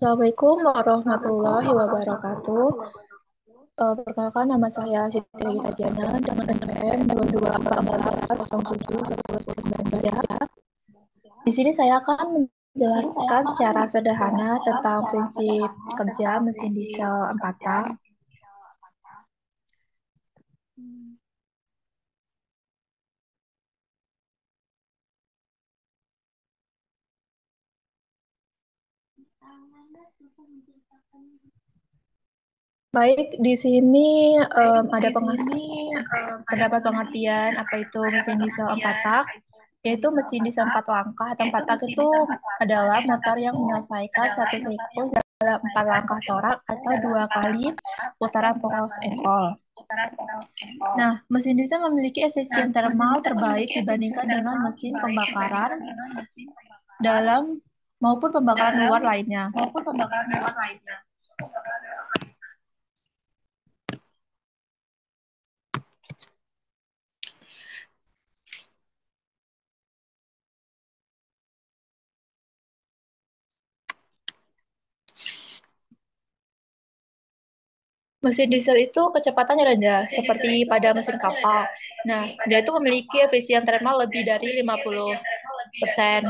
Assalamualaikum warahmatullahi wabarakatuh. Perkenalkan nama saya Siti Gita Jana dengan NPM 2214071119 ya. Di sini saya akan menjelaskan secara sederhana tentang prinsip kerja mesin diesel 4 tak. Baik, di sini ada terdapat pengertian apa itu mesin diesel 4 tak, yaitu mesin diesel 4 langkah atau 4 tak itu adalah motor yang menyelesaikan satu siklus dalam 4 langkah torak atau 2 kali putaran poros engkol. Nah, mesin diesel memiliki efisien termal terbaik dibandingkan dengan mesin pembakaran dalam maupun pembakaran luar lainnya. Mesin diesel itu kecepatannya rendah, seperti pada mesin kapal. Nah, dia itu memiliki efisien thermal lebih dari 50%.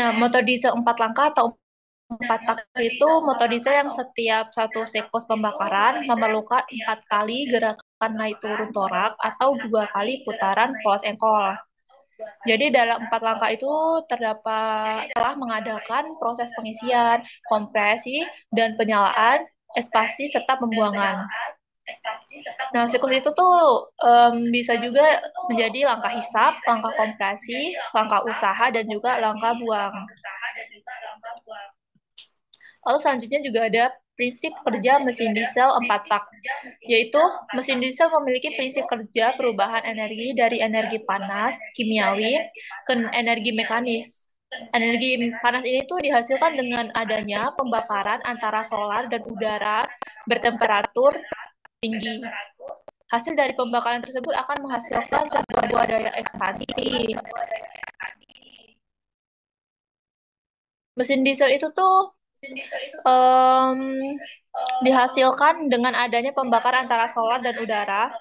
Nah, motor diesel 4 langkah atau 4 tak itu motor diesel yang setiap satu siklus pembakaran memerlukan 4 kali gerakan naik turun torak atau 2 kali putaran poros engkol. Jadi dalam 4 langkah itu telah mengadakan proses pengisian, kompresi, dan penyalaan, espasi, serta pembuangan. Nah, siklus itu tuh bisa juga menjadi langkah hisap, langkah kompresi, langkah usaha, dan juga langkah buang. Lalu selanjutnya juga ada prinsip kerja mesin diesel 4 tak, yaitu mesin diesel memiliki prinsip kerja perubahan energi dari energi panas kimiawi ke energi mekanis. Energi panas ini tuh dihasilkan dengan adanya pembakaran antara solar dan udara bertemperatur tinggi. Hasil dari pembakaran tersebut akan menghasilkan sebuah daya ekspansi. Mesin diesel itu tuh dihasilkan dengan adanya pembakaran antara solar dan udara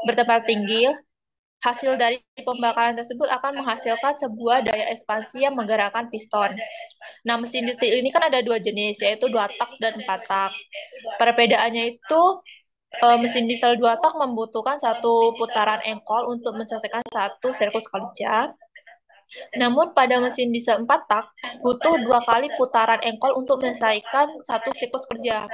bertemperatur tinggi. Hasil dari pembakaran tersebut akan menghasilkan sebuah daya ekspansi yang menggerakkan piston. Nah, mesin diesel ini kan ada 2 jenis, yaitu 2 tak dan 4 tak. Perbedaannya itu, mesin diesel 2 tak membutuhkan satu putaran engkol untuk menyelesaikan satu siklus kerja. Namun pada mesin diesel 4 tak butuh 2 kali putaran engkol untuk menyelesaikan satu siklus kerja.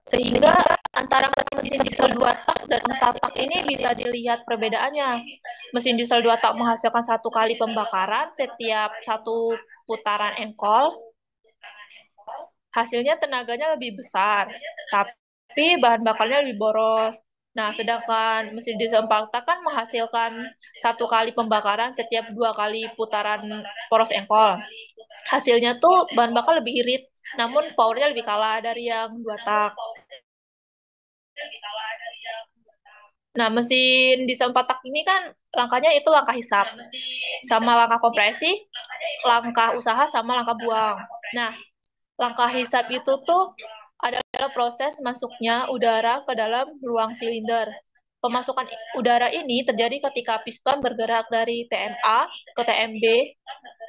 Sehingga antara mesin diesel 2 tak dan 4 tak ini bisa dilihat perbedaannya. Mesin diesel 2 tak menghasilkan satu kali pembakaran setiap satu putaran engkol. Hasilnya tenaganya lebih besar, tapi bahan bakarnya lebih boros. Nah, sedangkan mesin diesel 4 tak kan menghasilkan satu kali pembakaran setiap 2 kali putaran poros engkol. Hasilnya tuh bahan bakar lebih irit, namun powernya lebih kalah dari yang 2 tak. Nah, mesin diesel 4 tak ini kan langkahnya itu langkah hisap, sama langkah kompresi, langkah usaha, sama langkah buang. Nah, langkah hisap itu tuh adalah proses masuknya udara ke dalam ruang silinder. Pemasukan udara ini terjadi ketika piston bergerak dari TMA ke TMB.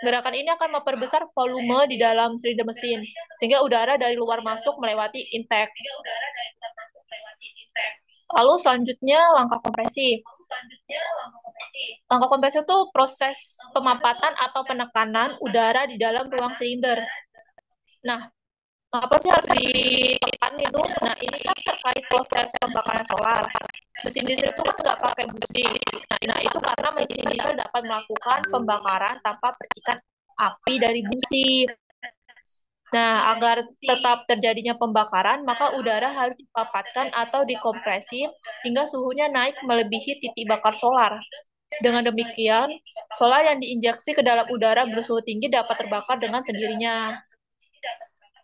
Gerakan ini akan memperbesar volume di dalam silinder mesin, sehingga udara dari luar masuk melewati intake. Lalu selanjutnya langkah kompresi. Langkah kompresi itu proses pemampatan atau penekanan udara di dalam ruang silinder. Nah, apa sih harus ditekan itu? Nah, ini kan terkait proses pembakaran solar. Mesin diesel itu kan nggak pakai busi. Nah, itu karena mesin diesel dapat melakukan pembakaran tanpa percikan api dari busi. Nah, agar tetap terjadinya pembakaran, maka udara harus dipapatkan atau dikompresi hingga suhunya naik melebihi titik bakar solar. Dengan demikian, solar yang diinjeksi ke dalam udara bersuhu tinggi dapat terbakar dengan sendirinya.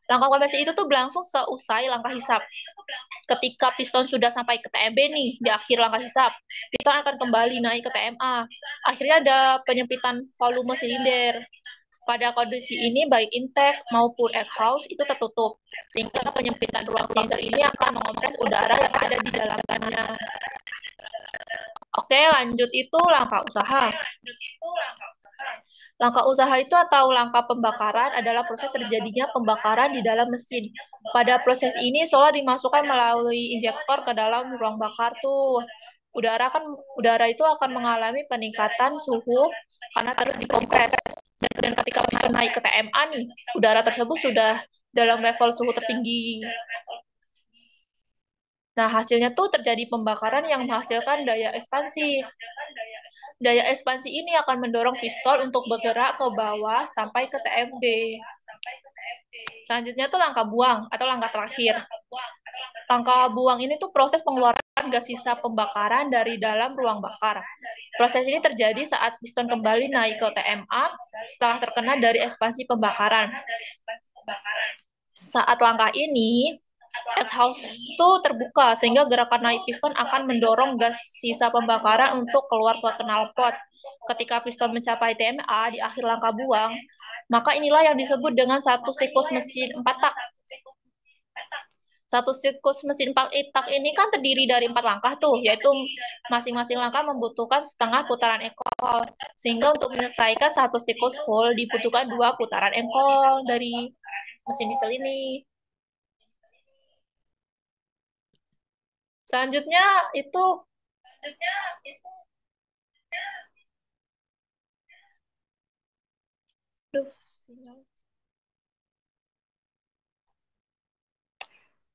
Langkah kompresi itu tuh berlangsung seusai langkah hisap. Ketika piston sudah sampai ke TMB nih, di akhir langkah hisap, piston akan kembali naik ke TMA. Akhirnya ada penyempitan volume silinder. Pada kondisi ini, baik intake maupun exhaust itu tertutup, sehingga penyempitan ruang silinder ini akan mengompres udara yang ada di dalamnya. Oke, lanjut itu langkah usaha. Langkah usaha itu atau langkah pembakaran adalah proses terjadinya pembakaran di dalam mesin. Pada proses ini, solar dimasukkan melalui injektor ke dalam ruang bakar tuh. Udara itu akan mengalami peningkatan suhu karena terus dikompres. Dan ketika piston naik ke TMA nih, udara tersebut sudah dalam level suhu tertinggi. Nah, hasilnya tuh terjadi pembakaran yang menghasilkan daya ekspansi. Daya ekspansi ini akan mendorong piston untuk bergerak ke bawah sampai ke TMB. Selanjutnya tuh langkah buang atau langkah terakhir. Langkah buang ini tuh proses pengeluaran gas sisa pembakaran dari dalam ruang bakar. Proses ini terjadi saat piston kembali naik ke TMA setelah terkena dari ekspansi pembakaran. Saat langkah ini, exhaust itu terbuka sehingga gerakan naik piston akan mendorong gas sisa pembakaran untuk keluar ke knalpot. Ketika piston mencapai TMA di akhir langkah buang, maka inilah yang disebut dengan satu siklus mesin 4 tak. Satu siklus mesin 4 tak ini kan terdiri dari 4 langkah tuh, yaitu masing-masing langkah membutuhkan setengah putaran engkol. Sehingga untuk menyelesaikan satu siklus full dibutuhkan 2 putaran engkol dari mesin diesel ini. Selanjutnya itu Duh, sinyal.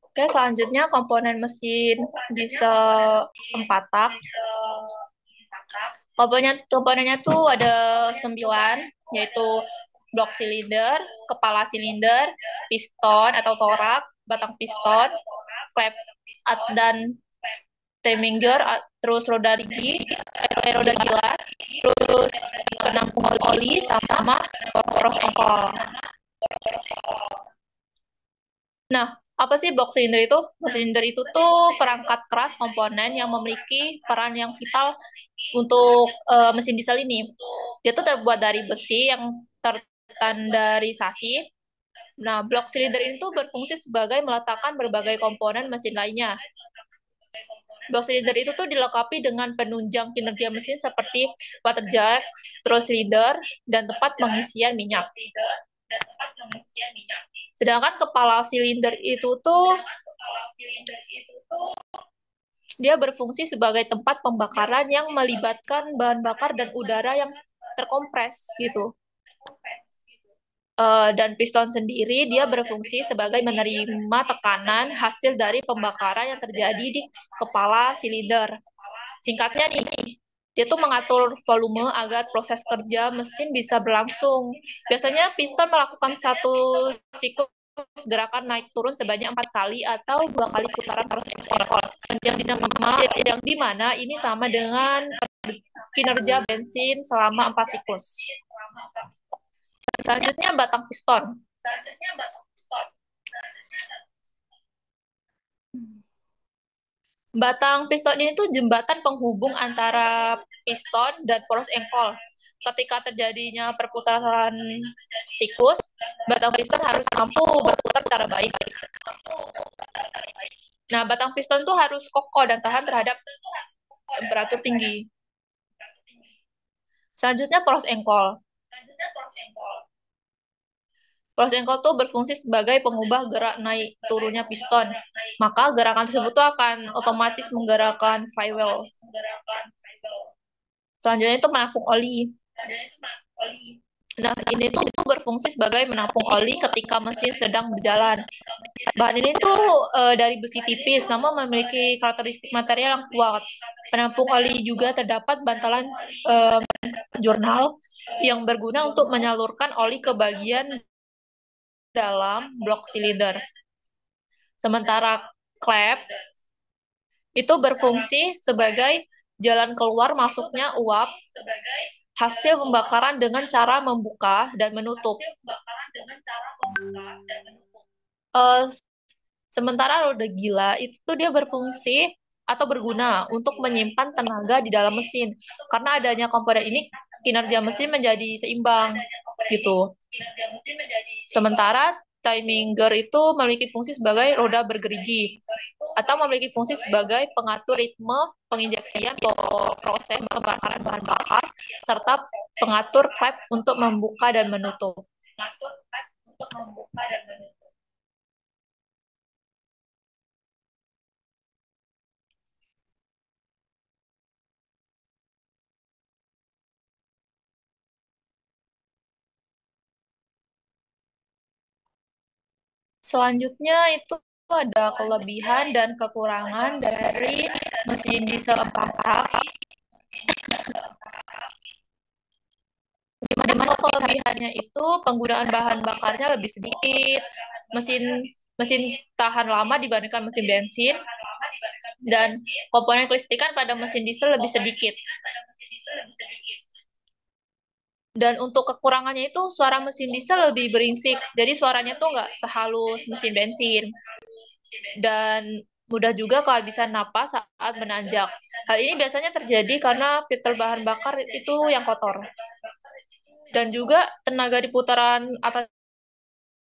Oke, selanjutnya komponen mesin diesel 4 tak. Komponennya tuh ada 9, yaitu blok silinder, kepala silinder, piston atau torak, batang piston, klep dan teminger, terus roda rigi, roda gila, terus penampung oli sama poros engkol. Nah, apa sih box cylinder itu? Box cylinder itu tuh perangkat keras komponen yang memiliki peran yang vital untuk mesin diesel ini. Dia tuh terbuat dari besi yang terstandarisasi. Nah, blok silinder ini tuh berfungsi sebagai meletakkan berbagai komponen mesin lainnya. Blok silinder itu tuh dilengkapi dengan penunjang kinerja mesin seperti water jar, terus silinder, dan tempat pengisian minyak. Sedangkan kepala silinder itu tuh dia berfungsi sebagai tempat pembakaran yang melibatkan bahan bakar dan udara yang terkompres gitu. Dan piston sendiri dia berfungsi sebagai menerima tekanan hasil dari pembakaran yang terjadi di kepala silinder. Singkatnya nih, dia tuh mengatur volume agar proses kerja mesin bisa berlangsung. Biasanya piston melakukan satu siklus gerakan naik turun sebanyak 4 kali atau 2 kali putaran arus ekspor. Yang dimana ini sama dengan kinerja bensin selama 4 siklus. Selanjutnya batang piston. Batang piston ini tuh jembatan penghubung antara piston dan poros engkol. Ketika terjadinya perputaran siklus, batang piston harus mampu berputar secara baik. Nah, batang piston tuh harus kokoh dan tahan terhadap temperatur tinggi. Selanjutnya poros engkol. Poros engkol tuh berfungsi sebagai pengubah gerak naik turunnya piston. Maka gerakan tersebut tuh akan otomatis menggerakkan flywheel. Selanjutnya itu menampung oli. Nah, ini tuh berfungsi sebagai menampung oli ketika mesin sedang berjalan. Bahan ini tuh dari besi tipis, namun memiliki karakteristik material yang kuat. Penampung oli juga terdapat bantalan jurnal yang berguna untuk menyalurkan oli ke bagian dalam blok silinder. Sementara klep itu berfungsi sebagai jalan keluar masuknya uap hasil pembakaran dengan cara membuka dan menutup. Sementara roda gila itu tuh dia berfungsi atau berguna untuk menyimpan tenaga di dalam mesin. Karena adanya komponen ini, kinerja mesin menjadi seimbang. gitu. Sementara timinger itu memiliki fungsi sebagai roda bergerigi atau memiliki fungsi sebagai pengatur ritme penginjeksian atau proses pembakaran bahan bakar serta pengatur klep untuk membuka dan menutup. Selanjutnya itu ada kelebihan dan kekurangan dari mesin diesel 4 tak. Di mana kelebihannya itu penggunaan bahan bakarnya lebih sedikit, mesin mesin tahan lama dibandingkan mesin bensin, dan komponen kelistrikan pada mesin diesel lebih sedikit. Dan untuk kekurangannya itu suara mesin diesel lebih beringsik, jadi suaranya tuh nggak sehalus mesin bensin. Dan mudah juga kehabisan napas saat menanjak. Hal ini biasanya terjadi karena filter bahan bakar itu yang kotor. Dan juga tenaga di putaran atas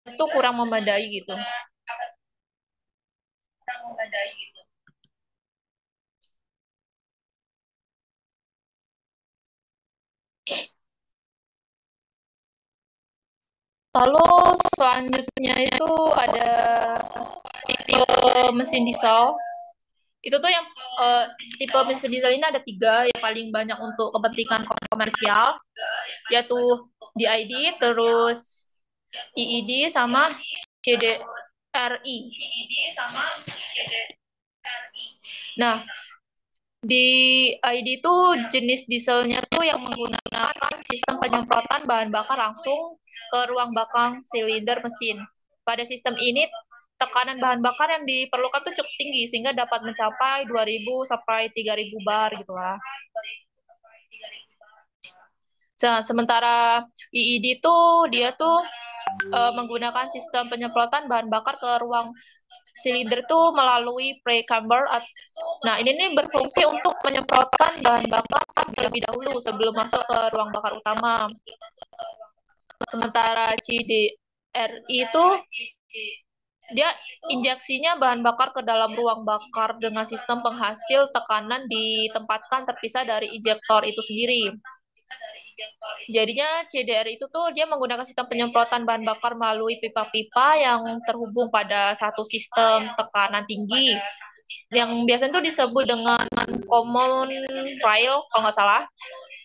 itu kurang memadai gitu. Lalu selanjutnya itu ada tipe mesin diesel. Itu tuh yang tipe mesin diesel ini ada 3 yang paling banyak untuk kepentingan komersial, yaitu DID, terus IED, sama CDRI. Nah, di ID itu jenis dieselnya tuh yang menggunakan sistem penyemprotan bahan bakar langsung ke ruang belakang silinder mesin. Pada sistem ini, tekanan bahan bakar yang diperlukan tuh cukup tinggi sehingga dapat mencapai 2.000 sampai 3.000 bar gitu lah. Sementara IED tuh dia tuh menggunakan sistem penyemprotan bahan bakar ke ruang silinder tuh melalui pre-camber. Nah, ini nih berfungsi untuk menyemprotkan bahan bakar terlebih dahulu sebelum masuk ke ruang bakar utama. Sementara CDRI itu dia injeksinya bahan bakar ke dalam ruang bakar dengan sistem penghasil tekanan ditempatkan terpisah dari injektor itu sendiri. Jadinya CDR itu tuh dia menggunakan sistem penyemprotan bahan bakar melalui pipa-pipa yang terhubung pada satu sistem tekanan tinggi yang biasanya tuh disebut dengan common rail kalau nggak salah.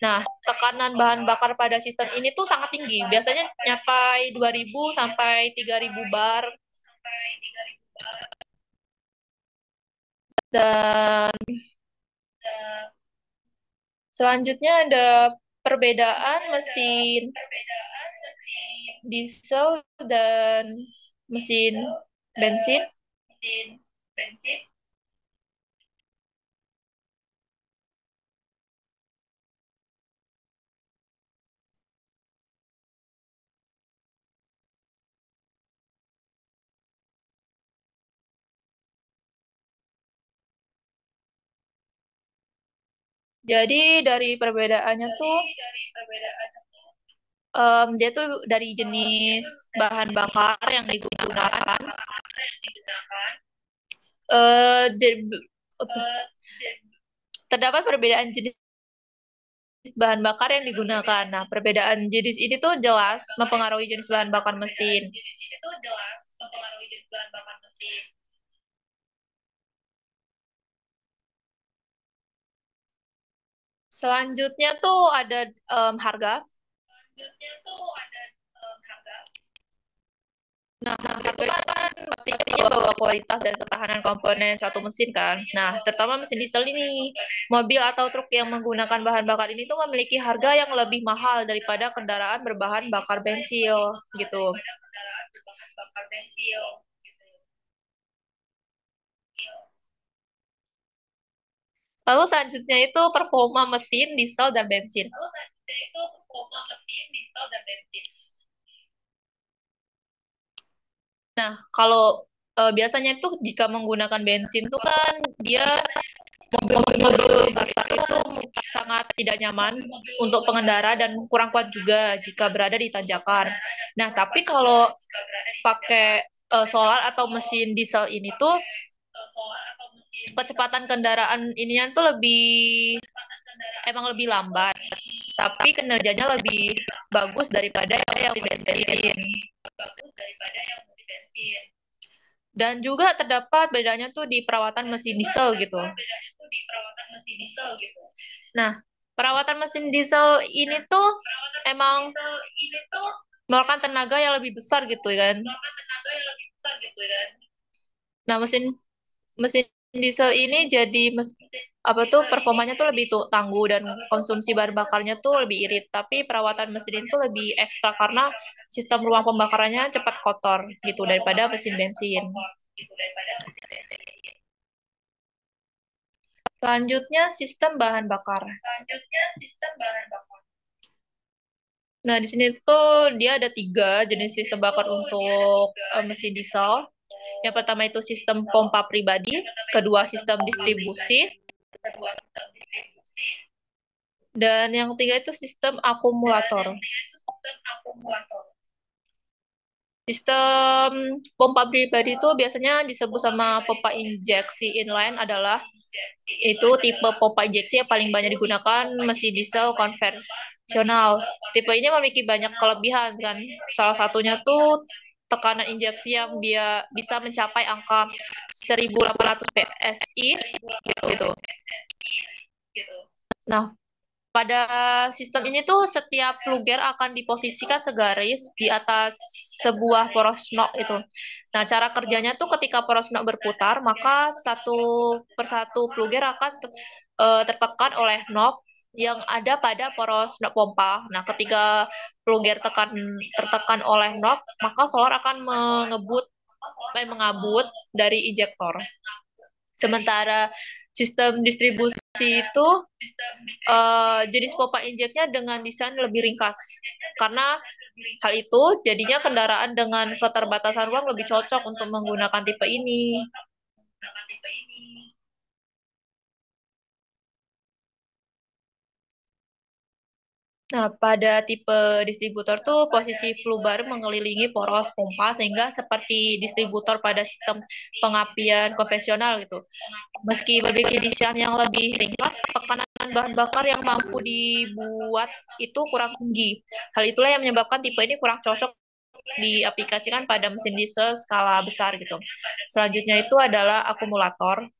Nah, tekanan bahan bakar pada sistem ini tuh sangat tinggi. Biasanya nyapai 2.000 sampai 3.000 bar. Dan selanjutnya ada perbedaan mesin diesel dan mesin bensin. Jadi dari perbedaannya tuh dia tuh dari jenis bahan bakar yang digunakan. Eh, terdapat perbedaan jenis bahan bakar yang digunakan. Nah, perbedaan jenis ini tuh jelas mempengaruhi jenis bahan bakar mesin. Selanjutnya tuh ada harga. Nah, harga itu kan pastinya bahwa kualitas dan ketahanan komponen suatu mesin kan. Nah, terutama mesin diesel ini, mobil atau truk yang menggunakan bahan bakar ini tuh memiliki harga yang lebih mahal daripada kendaraan berbahan bakar bensin gitu. Lalu selanjutnya itu performa mesin diesel dan bensin. Nah, kalau biasanya itu jika menggunakan bensin tuh kan dia Mobil-mobil besar itu sangat tidak nyaman untuk pengendara dan kurang kuat juga jika berada di tanjakan. Nah, tapi kalau pakai solar atau mesin diesel ini tuh kecepatan kendaraan ininya tuh emang lebih lambat, tapi kinerjanya lebih bagus daripada yang bensin. Dan juga terdapat bedanya tuh di perawatan mesin diesel gitu. Nah, perawatan mesin diesel ini tuh emang memakan tenaga yang lebih besar gitu kan. Nah, mesin mesin diesel ini jadi apa tuh performanya tuh lebih tuh tangguh dan konsumsi bahan bakarnya tuh lebih irit. Tapi perawatan mesin itu lebih ekstra karena sistem ruang pembakarannya cepat kotor gitu daripada mesin bensin. Selanjutnya sistem bahan bakar. Nah, di sini tuh dia ada 3 jenis sistem bakar untuk mesin diesel. Yang pertama itu sistem pompa pribadi, kedua sistem distribusi, dan yang ketiga itu sistem akumulator. Sistem pompa pribadi itu biasanya disebut sama pompa injeksi inline adalah itu tipe pompa injeksi yang paling banyak digunakan mesin diesel konvensional. Tipe ini memiliki banyak kelebihan kan. Salah satunya tuh tekanan injeksi yang dia bisa mencapai angka 1800 PSI gitu. Nah, pada sistem ini tuh setiap pluger akan diposisikan segaris di atas sebuah poros knob itu. Nah, cara kerjanya tuh ketika poros knob berputar, maka satu persatu pluger akan tertekan oleh knob yang ada pada poros knob pompa. Nah, ketika pluger tertekan oleh knob, maka solar akan mengabut dari injektor. Sementara sistem distribusi itu jenis pompa injeknya dengan desain lebih ringkas. Karena hal itu jadinya kendaraan dengan keterbatasan ruang lebih cocok untuk menggunakan tipe ini. Nah, pada tipe distributor tuh posisi flue bar mengelilingi poros pompa sehingga seperti distributor pada sistem pengapian konvensional gitu. Meski memiliki desain yang lebih ringkas, tekanan bahan bakar yang mampu dibuat itu kurang tinggi. Hal itulah yang menyebabkan tipe ini kurang cocok diaplikasikan pada mesin diesel skala besar gitu. Selanjutnya itu adalah akumulator.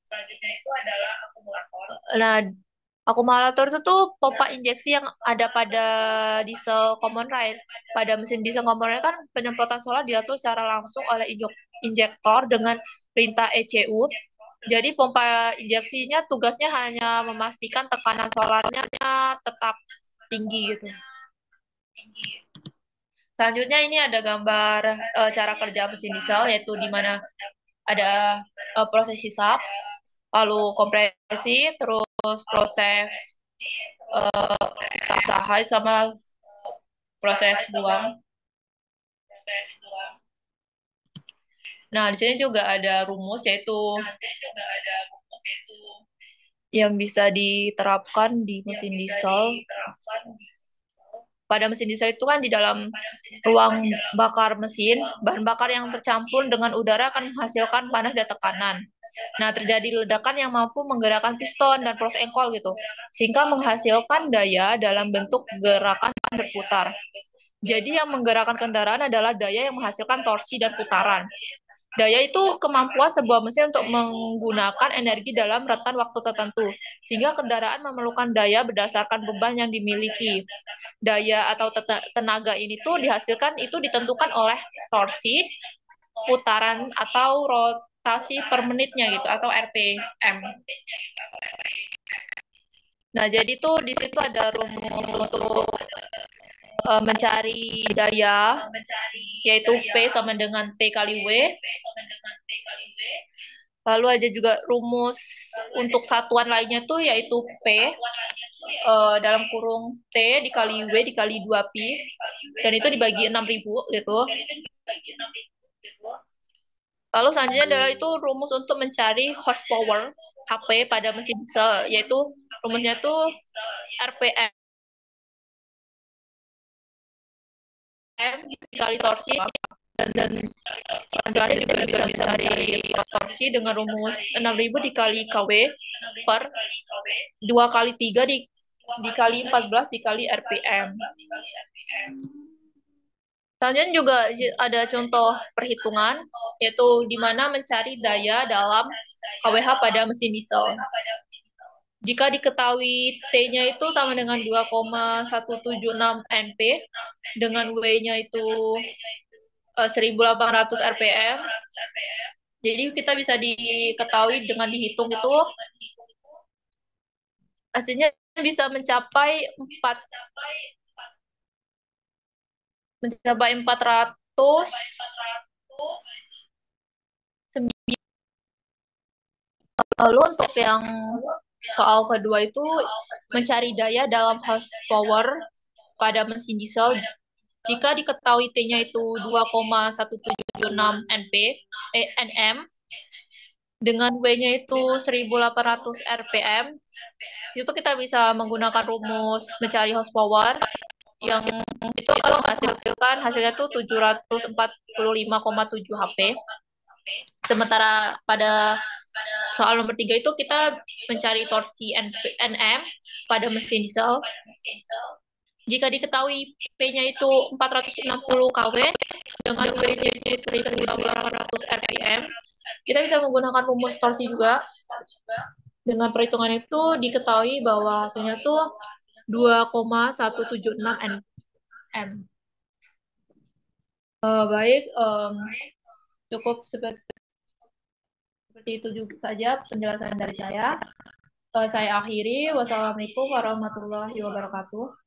Nah, akumulator itu tuh pompa injeksi yang ada pada diesel common rail. Pada mesin diesel common rail kan penyemprotan solar diatur secara langsung oleh injektor dengan perintah ECU. Jadi pompa injeksinya tugasnya hanya memastikan tekanan solarnya tetap tinggi gitu. Selanjutnya ini ada gambar cara kerja mesin diesel yaitu di mana ada proses hisap, lalu kompresi, terus proses usaha sama proses buang. Nah, di sini juga ada rumus yaitu yang bisa diterapkan di mesin diesel. Pada mesin diesel itu kan di dalam ruang bakar mesin, bahan bakar yang tercampur dengan udara akan menghasilkan panas dan tekanan. Nah, terjadi ledakan yang mampu menggerakkan piston dan proses engkol gitu, sehingga menghasilkan daya dalam bentuk gerakan berputar. Jadi yang menggerakkan kendaraan adalah daya yang menghasilkan torsi dan putaran. Daya itu kemampuan sebuah mesin untuk menggunakan energi dalam rentan waktu tertentu, sehingga kendaraan memerlukan daya berdasarkan beban yang dimiliki. Daya atau tenaga ini tuh dihasilkan itu ditentukan oleh torsi, putaran atau rotasi per menitnya gitu atau RPM. Nah, jadi tuh di situ ada rumus untuk mencari daya, yaitu P sama dengan T kali W. Lalu ada juga rumus untuk satuan lainnya tuh yaitu P dalam kurung T dikali W dikali 2pi, dan itu dibagi 6.000 gitu. Lalu selanjutnya adalah itu rumus untuk mencari horsepower. HP pada mesin diesel, yaitu rumusnya tuh RPM dikali torsi, dan selanjutnya juga bisa mencari torsi dengan rumus 6.000 dikali KW per 2 kali 3 dikali 14 dikali RPM. Selanjutnya juga ada contoh perhitungan, yaitu di mana mencari daya dalam kWh pada mesin diesel. Jika diketahui T-nya itu sama dengan 2,176 Np, dengan W-nya itu 1.800 RPM, jadi kita bisa diketahui dengan dihitung itu hasilnya bisa mencapai 400. Lalu untuk yang soal kedua itu mencari daya dalam horsepower pada mesin diesel. Jika diketahui T-nya itu 2,176 Nm, dengan W-nya itu 1.800 RPM, itu kita bisa menggunakan rumus mencari horsepower yang itu menghasilkan hasilnya itu 745,7 HP. Sementara pada soal nomor 3 itu kita mencari torsi Nm pada mesin diesel. Jika diketahui P-nya itu 460 kW dengan W-nya itu 1.800 RPM, kita bisa menggunakan rumus torsi juga. Dengan perhitungan itu diketahui bahwa hasilnya itu 2,176 Nm. Baik, cukup seperti itu juga saja penjelasan dari saya. Saya akhiri. Wassalamualaikum warahmatullahi wabarakatuh.